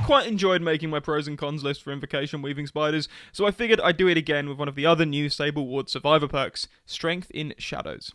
quite enjoyed making my pros and cons list for invocation weaving spiders, so I figured I'd do it again with one of the other new Sable Ward survivor perks, Strength in Shadows.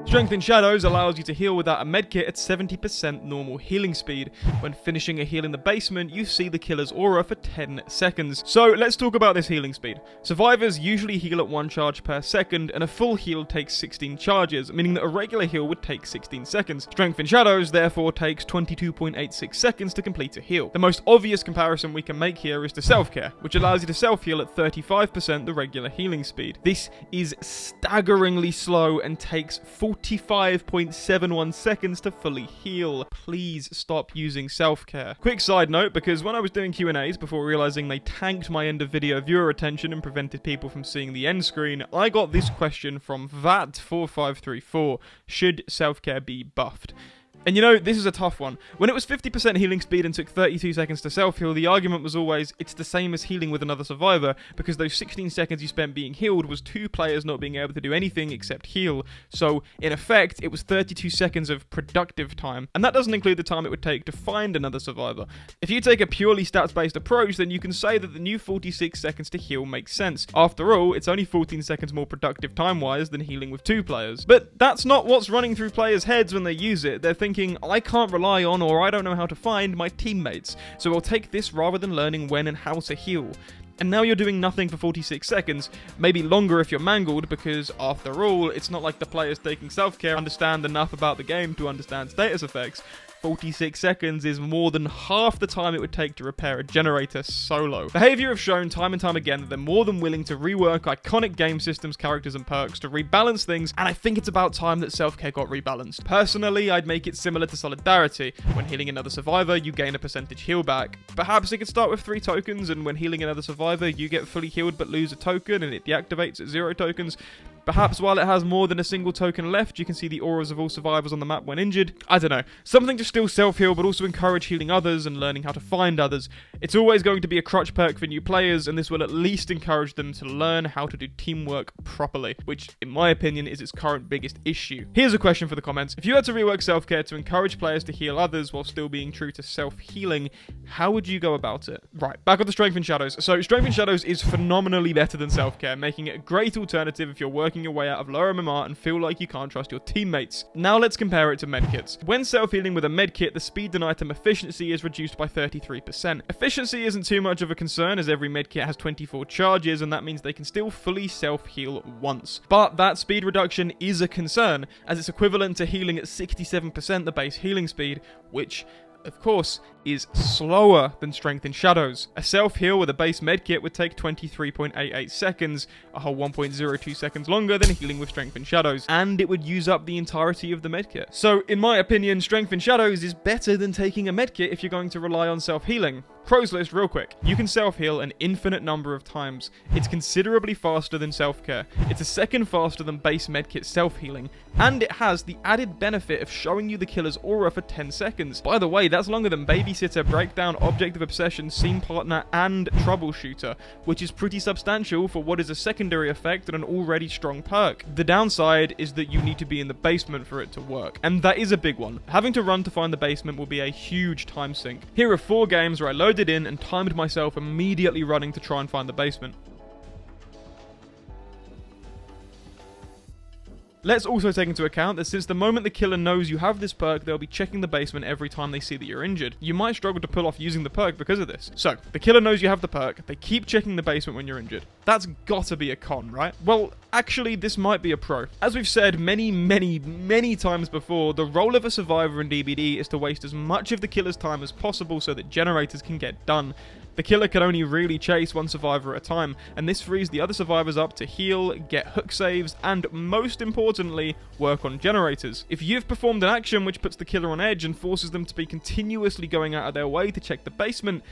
Strength in Shadows allows you to heal without a medkit at 70% normal healing speed. When finishing a heal in the basement, you see the killer's aura for 10 seconds. So let's talk about this healing speed. Survivors usually heal at 1 charge per second, and a full heal takes 16 charges, meaning that a regular heal would take 16 seconds. Strength in Shadows therefore takes 22.86 seconds to complete a heal. The most obvious comparison we can make here is to Self-Care, which allows you to self-heal at 35% the regular healing speed. This is staggeringly slow and takes 45.71 seconds to fully heal. Please stop using Self-Care. Quick side note, because when I was doing Q&As before realizing they tanked my end of video viewer attention and prevented people from seeing the end screen, I got this question from VAT4534. Should Self-Care be buffed? And you know, this is a tough one. When it was 50% healing speed and took 32 seconds to self-heal, the argument was always, it's the same as healing with another survivor, because those 16 seconds you spent being healed was 2 players not being able to do anything except heal. So, in effect, it was 32 seconds of productive time. And that doesn't include the time it would take to find another survivor. If you take a purely stats-based approach, then you can say that the new 46 seconds to heal makes sense. After all, it's only 14 seconds more productive time-wise than healing with 2 players. But that's not what's running through players' heads when they use it. They're thinking, I can't rely on or I don't know how to find my teammates, so I'll take this rather than learning when and how to heal. And now you're doing nothing for 46 seconds, maybe longer if you're mangled, because after all, it's not like the players taking self-care understand enough about the game to understand status effects. 46 seconds is more than half the time it would take to repair a generator solo. Behaviour have shown time and time again that they're more than willing to rework iconic game systems, characters and perks to rebalance things, and I think it's about time that self-care got rebalanced. Personally, I'd make it similar to Solidarity. When healing another survivor, you gain a percentage heal back. Perhaps it could start with 3 tokens, and when healing another survivor, you get fully healed but lose a token, and it deactivates at 0 tokens. Perhaps while it has more than a single token left, you can see the auras of all survivors on the map when injured. I don't know. Something to still self-heal, but also encourage healing others and learning how to find others. It's always going to be a crutch perk for new players, and this will at least encourage them to learn how to do teamwork properly, which, in my opinion, is its current biggest issue. Here's a question for the comments. If you had to rework self-care to encourage players to heal others while still being true to self-healing, how would you go about it? Right, back on the Strength in Shadows. So, Strength in Shadows is phenomenally better than self-care, making it a great alternative if you're working your way out of lower MMR and feel like you can't trust your teammates. Now let's compare it to medkits. When self-healing with a medkit, the speed and item efficiency is reduced by 33%. Efficiency isn't too much of a concern as every medkit has 24 charges, and that means they can still fully self-heal once. But that speed reduction is a concern, as it's equivalent to healing at 67% the base healing speed, which, of course, is slower than Strength in Shadows. A self-heal with a base medkit would take 23.88 seconds, a whole 1.02 seconds longer than healing with Strength in Shadows, and it would use up the entirety of the medkit. So, in my opinion, Strength in Shadows is better than taking a medkit if you're going to rely on self-healing. Pros list real quick. You can self-heal an infinite number of times. It's considerably faster than self-care. It's a second faster than base medkit self-healing, and it has the added benefit of showing you the killer's aura for 10 seconds. By the way, that's longer than Babysitter, Breakdown, Object of Obsession, Scene Partner, and Troubleshooter, which is pretty substantial for what is a secondary effect on an already strong perk. The downside is that you need to be in the basement for it to work, and that is a big one. Having to run to find the basement will be a huge time sink. Here are 4 games where I loaded in and timed myself immediately running to try and find the basement. Let's also take into account that since the moment the killer knows you have this perk, they'll be checking the basement every time they see that you're injured. You might struggle to pull off using the perk because of this. So, the killer knows you have the perk, they keep checking the basement when you're injured. That's gotta be a con, right? Well, actually, this might be a pro. As we've said many times before, the role of a survivor in DBD is to waste as much of the killer's time as possible so that generators can get done. The killer can only really chase one survivor at a time, and this frees the other survivors up to heal, get hook saves, and most importantly, work on generators. If you've performed an action which puts the killer on edge and forces them to be continuously going out of their way to check the basement,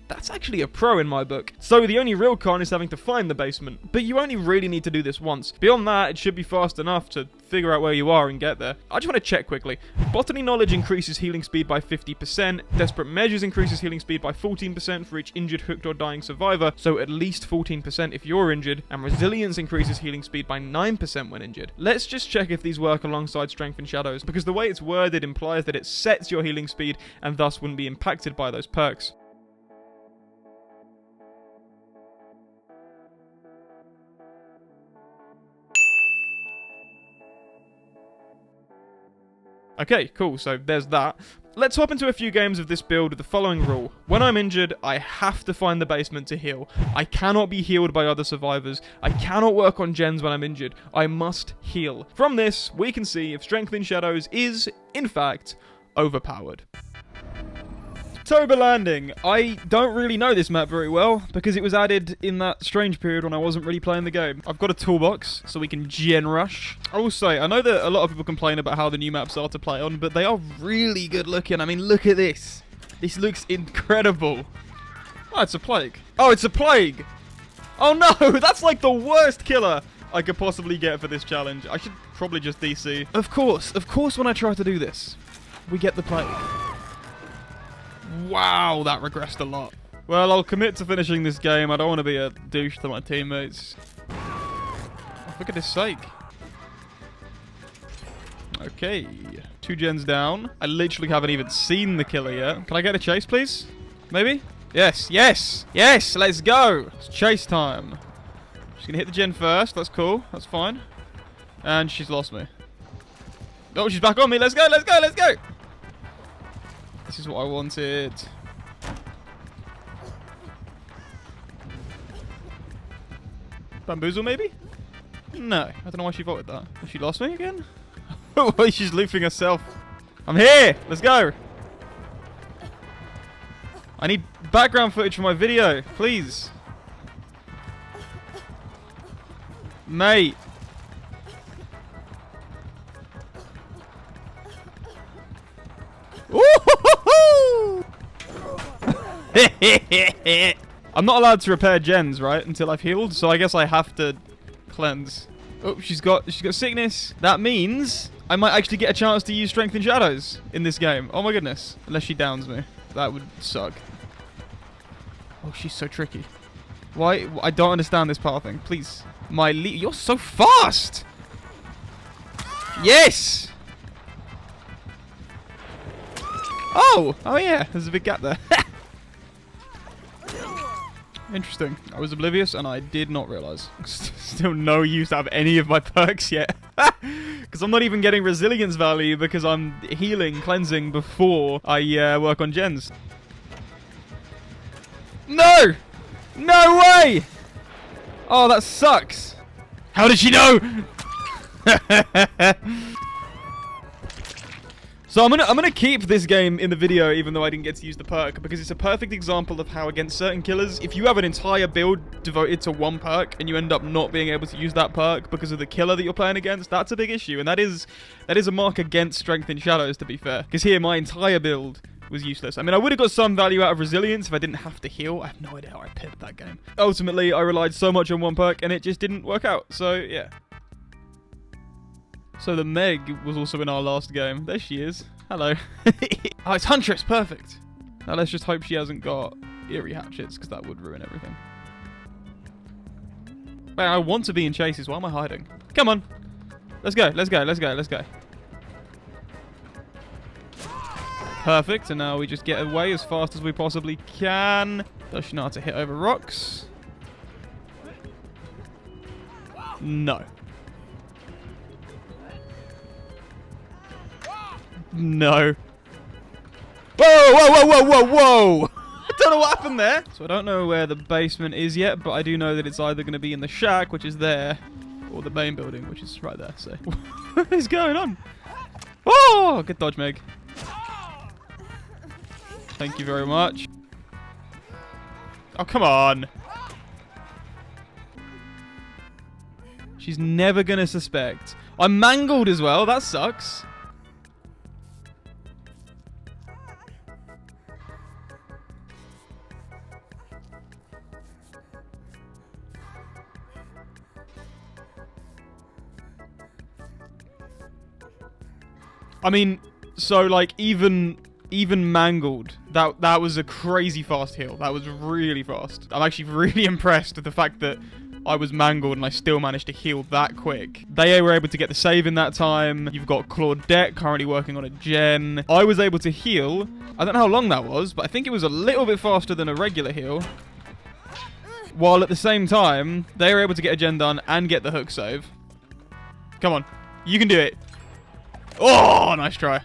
that's actually a pro in my book. So the only real con is having to find the basement, but you only really need to do this once. Beyond that, it should be fast enough to figure out where you are and get there. I just want to check quickly. Botany Knowledge increases healing speed by 50%. Desperate Measures increases healing speed by 14% for each injured, hooked, or dying survivor, so at least 14% if you're injured. And Resilience increases healing speed by 9% when injured. Let's just check if these work alongside Strength and Shadows, because the way it's worded implies that it sets your healing speed and thus wouldn't be impacted by those perks. Okay, cool, so there's that. Let's hop into a few games of this build with the following rule. When I'm injured, I have to find the basement to heal. I cannot be healed by other survivors. I cannot work on gens when I'm injured. I must heal. From this, we can see if Strength in Shadows is, in fact, overpowered. Toba Landing. I don't really know this map very well because it was added in that strange period when I wasn't really playing the game. I've got a toolbox so we can gen rush. I will say, I know that a lot of people complain about how the new maps are to play on, but they are really good looking. I mean, look at this. This looks incredible. Oh, it's a plague. Oh, it's a plague. Oh no, that's like the worst killer I could possibly get for this challenge. I should probably just DC. Of course when I try to do this, we get the plague. Wow, that regressed a lot. Well, I'll commit to finishing this game. I don't want to be a douche to my teammates. Oh, for goodness sake. Okay, 2 gens down. I literally haven't even seen the killer yet. Can I get a chase, please? Maybe? Yes, yes, yes, let's go. It's chase time. She's going to hit the gen first. That's cool. That's fine. And she's lost me. Oh, she's back on me. Let's go, let's go, let's go. This is what I wanted. Bamboozle, maybe? No. I don't know why she voted that. Has she lost me again? Oh, she's looping herself. I'm here! Let's go! I need background footage for my video, please. Mate. I'm not allowed to repair gens, right? Until I've healed, so I guess I have to cleanse. Oh, she's got sickness. That means I might actually get a chance to use Strength in Shadows in this game. Oh my goodness. Unless she downs me. That would suck. Oh, she's so tricky. Why? I don't understand this pathing. Please. You're so fast! Yes! Oh! Oh yeah, there's a big gap there. Interesting. I was oblivious and I did not realize. Still no use out of any of my perks yet. Because I'm not even getting resilience value because I'm healing, cleansing before I work on gens. No! No way! Oh, that sucks. How did she know? So I'm gonna keep this game in the video even though I didn't get to use the perk because it's a perfect example of how against certain killers, if you have an entire build devoted to one perk and you end up not being able to use that perk because of the killer that you're playing against, that's a big issue. And that is a mark against Strength in Shadows, to be fair. Because here my entire build was useless. I mean, I would have got some value out of resilience if I didn't have to heal. I have no idea how I picked that game. Ultimately, I relied so much on one perk and it just didn't work out. So yeah. So the Meg was also in our last game. There she is. Hello. Oh, it's Huntress. Perfect. Now let's just hope she hasn't got eerie hatchets, because that would ruin everything. Man, I want to be in chases. Why am I hiding? Come on. Let's go. Let's go. Let's go. Let's go. Perfect. And now we just get away as fast as we possibly can. Does she know how to hit over rocks? No. No. Whoa, whoa, whoa, whoa, whoa, whoa! I don't know what happened there. So I don't know where the basement is yet, but I do know that it's either going to be in the shack, which is there, or the main building, which is right there. So what is going on? Oh, good dodge, Meg. Thank you very much. Oh, come on. She's never going to suspect. I'm mangled as well. That sucks. I mean, so like even mangled, that was a crazy fast heal. That was really fast. I'm actually really impressed with the fact that I was mangled and I still managed to heal that quick. They were able to get the save in that time. You've got Claudette currently working on a gen. I was able to heal. I don't know how long that was, but I think it was a little bit faster than a regular heal. While at the same time, they were able to get a gen done and get the hook save. Come on. You can do it. Oh, nice try.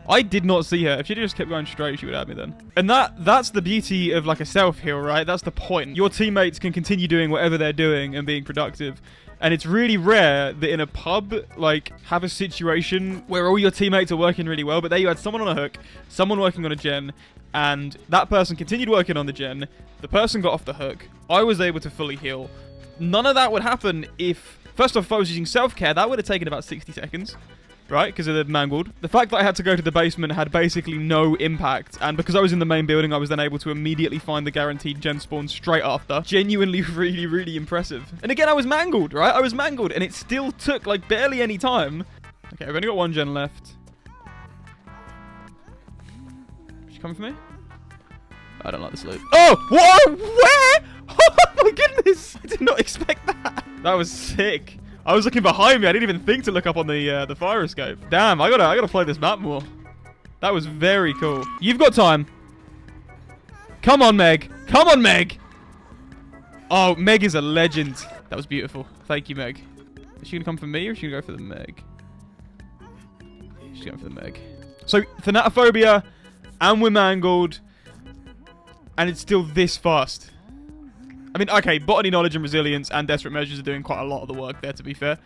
I did not see her. If she just kept going straight, she would have me then. And that's the beauty of like a self-heal, right? That's the point. Your teammates can continue doing whatever they're doing and being productive. And it's really rare that in a pub, like, have a situation where all your teammates are working really well, but there you had someone on a hook, someone working on a gen, and that person continued working on the gen. The person got off the hook. I was able to fully heal. None of that would happen if, first off, if I was using self-care, that would have taken about 60 seconds. Right, because of the mangled. The fact that I had to go to the basement had basically no impact, and because I was in the main building, I was then able to immediately find the guaranteed gen spawn straight after. Genuinely really, really impressive. And again, I was mangled, right? I was mangled, and it still took, like, barely any time. Okay, I've only got one gen left. Is she coming for me? I don't like this loot. Oh! Whoa! Where? Oh my goodness! I did not expect that. That was sick. I was looking behind me. I didn't even think to look up on the fire escape. Damn, I gotta play this map more. That was very cool. You've got time. Come on, Meg. Come on, Meg. Oh, Meg is a legend. That was beautiful. Thank you, Meg. Is she gonna come for me or is she gonna go for the Meg? She's going for the Meg. So, Thanatophobia, and we're mangled, and it's still this fast. I mean, okay, botany knowledge and resilience and desperate measures are doing quite a lot of the work there, to be fair.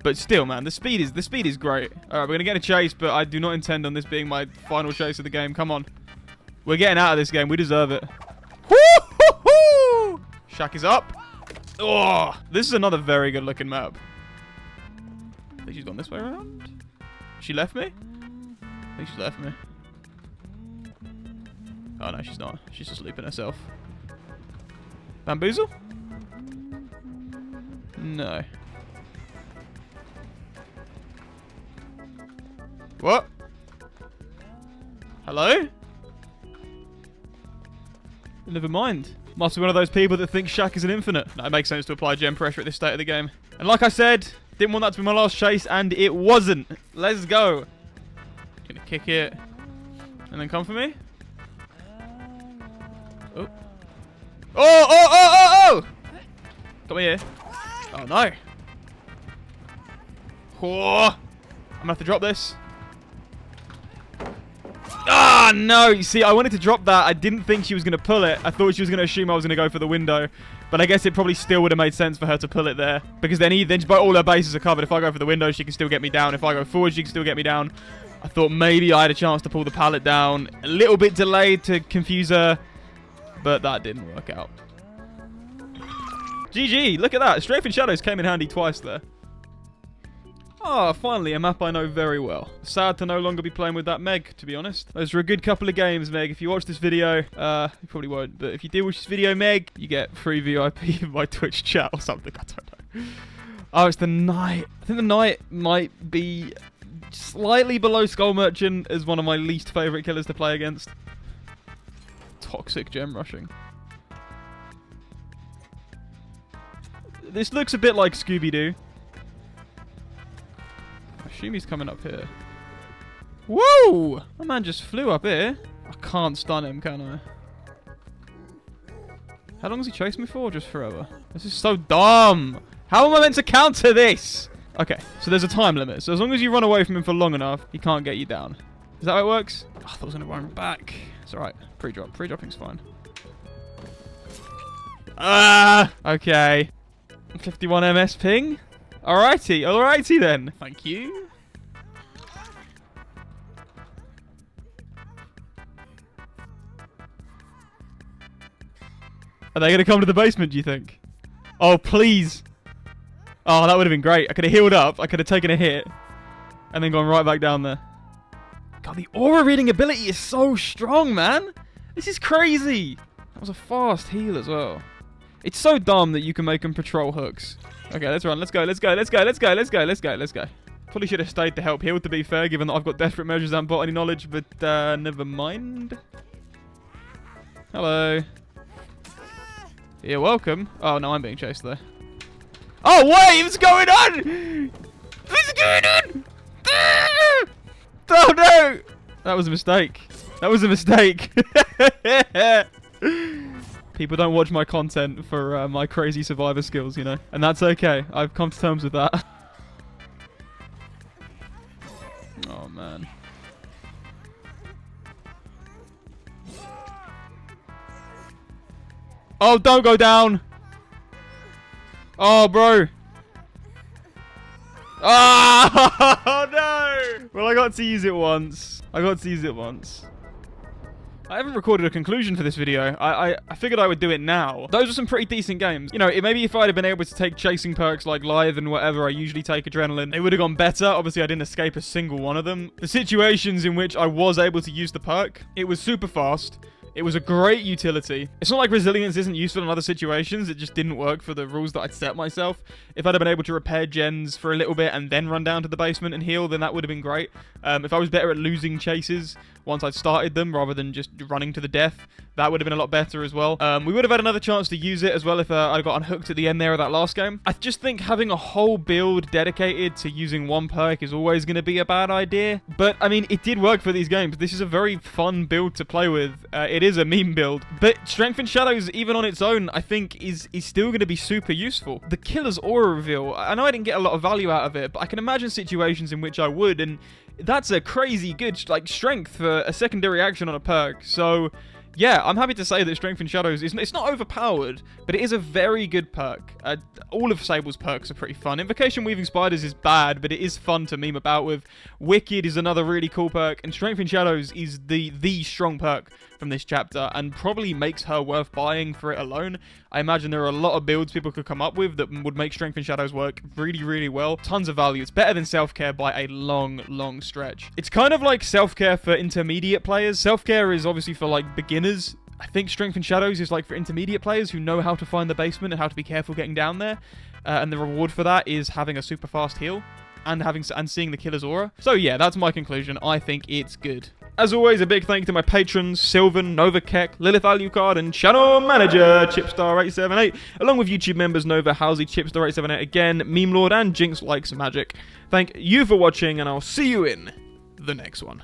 But still, man, the speed is great. All right, we're gonna get a chase, but I do not intend on this being my final chase of the game. Come on, we're getting out of this game. We deserve it. Woo-hoo-hoo! Shaq is up. Oh, this is another very good-looking map. I think she's gone this way around. She left me. I think she's left me. Oh no, she's not. She's just looping herself. Bamboozle? No. What? Hello? Never mind. Must be one of those people that think Shaq is an infinite. No, it makes sense to apply gem pressure at this state of the game. And like I said, didn't want that to be my last chase, and it wasn't. Let's go. Gonna kick it. And then come for me. Oh. Oh! Come here. Oh, no. Oh. I'm gonna have to drop this. Ah, no. You see, I wanted to drop that. I didn't think she was going to pull it. I thought she was going to assume I was going to go for the window. But I guess it probably still would have made sense for her to pull it there. Because then all her bases are covered. If I go for the window, she can still get me down. If I go forward, she can still get me down. I thought maybe I had a chance to pull the pallet down. A little bit delayed to confuse her. But that didn't work out. GG, look at that. Strafing Shadows came in handy twice there. Ah, finally, a map I know very well. Sad to no longer be playing with that Meg, to be honest. Those were a good couple of games, Meg. If you watch this video, you probably won't, but if you do watch this video, Meg, you get free VIP in my Twitch chat or something. I don't know. Oh, it's the Knight. I think the Knight might be slightly below Skull Merchant as one of my least favourite killers to play against. Toxic gem rushing. This looks a bit like Scooby-Doo. I assume he's coming up here. Whoa! My man just flew up here. I can't stun him, can I? How long has he chased me for? Just forever. This is so dumb. How am I meant to counter this? Okay, so there's a time limit. So as long as you run away from him for long enough, he can't get you down. Is that how it works? Oh, I thought I was going to run back. It's alright. Pre-drop. Pre-dropping's fine. Ah! Okay. 51 MS ping? Alrighty. Alrighty then. Thank you. Are they going to come to the basement, do you think? Oh, please. Oh, that would have been great. I could have healed up. I could have taken a hit. And then gone right back down there. God, the aura reading ability is so strong, man. This is crazy. That was a fast heal as well. It's so dumb that you can make them patrol hooks. Okay, let's run. Let's go. Let's go. Let's go. Let's go. Let's go. Let's go. Let's go. Probably should have stayed to help heal, to be fair, given that I've got desperate measures and botany knowledge, but never mind. Hello. You're welcome. Oh, no, I'm being chased there. Oh, wait! What's going on? What's going on? Oh, no! That was a mistake. That was a mistake. People don't watch my content for my crazy survivor skills, you know? And that's okay. I've come to terms with that. Oh, man. Oh, don't go down. Oh, bro. Oh, no. Well, I got to use it once. I haven't recorded a conclusion for this video. I figured I would do it now. Those are some pretty decent games. You know, maybe if I'd have been able to take chasing perks like Lithe and whatever I usually take adrenaline, it would have gone better. Obviously, I didn't escape a single one of them. The situations in which I was able to use the perk, it was super fast. It was a great utility. It's not like resilience isn't useful in other situations. It just didn't work for the rules that I'd set myself. If I'd have been able to repair gens for a little bit and then run down to the basement and heal, then that would have been great. If I was better at losing chases once I'd started them rather than just running to the death, that would have been a lot better as well. We would have had another chance to use it as well if I got unhooked at the end there of that last game. I just think having a whole build dedicated to using one perk is always going to be a bad idea. But, I mean, it did work for these games. This is a very fun build to play with. It is a meme build. But Strength in Shadows, even on its own, I think is still going to be super useful. The Killer's Aura reveal, I know I didn't get a lot of value out of it, but I can imagine situations in which I would, and that's a crazy good, like, strength for a secondary action on a perk. So, yeah, I'm happy to say that Strength in Shadows it's not overpowered, but it is a very good perk. All of Sable's perks are pretty fun. Invocation Weaving Spiders is bad, but it is fun to meme about with. Wicked is another really cool perk, and Strength in Shadows is the strong perk from this chapter, and probably makes her worth buying for it alone. I imagine there are a lot of builds people could come up with that would make Strength in Shadows work really, really well. Tons of value. It's better than Self-Care by a long, long stretch. It's kind of like Self-Care for intermediate players. Self-Care is obviously for, like, beginners. I think Strength in Shadows is, like, for intermediate players who know how to find the basement and how to be careful getting down there. And the reward for that is having a super fast heal and seeing the Killer's Aura. So, yeah, that's my conclusion. I think it's good. As always, a big thank you to my patrons, Sylvan, Nova Keck, Lilith Alucard, and channel manager, Chipstar878, along with YouTube members Nova, Halsey, Chipstar878 again, Meme Lord, and Jinx Likes Magic. Thank you for watching, and I'll see you in the next one.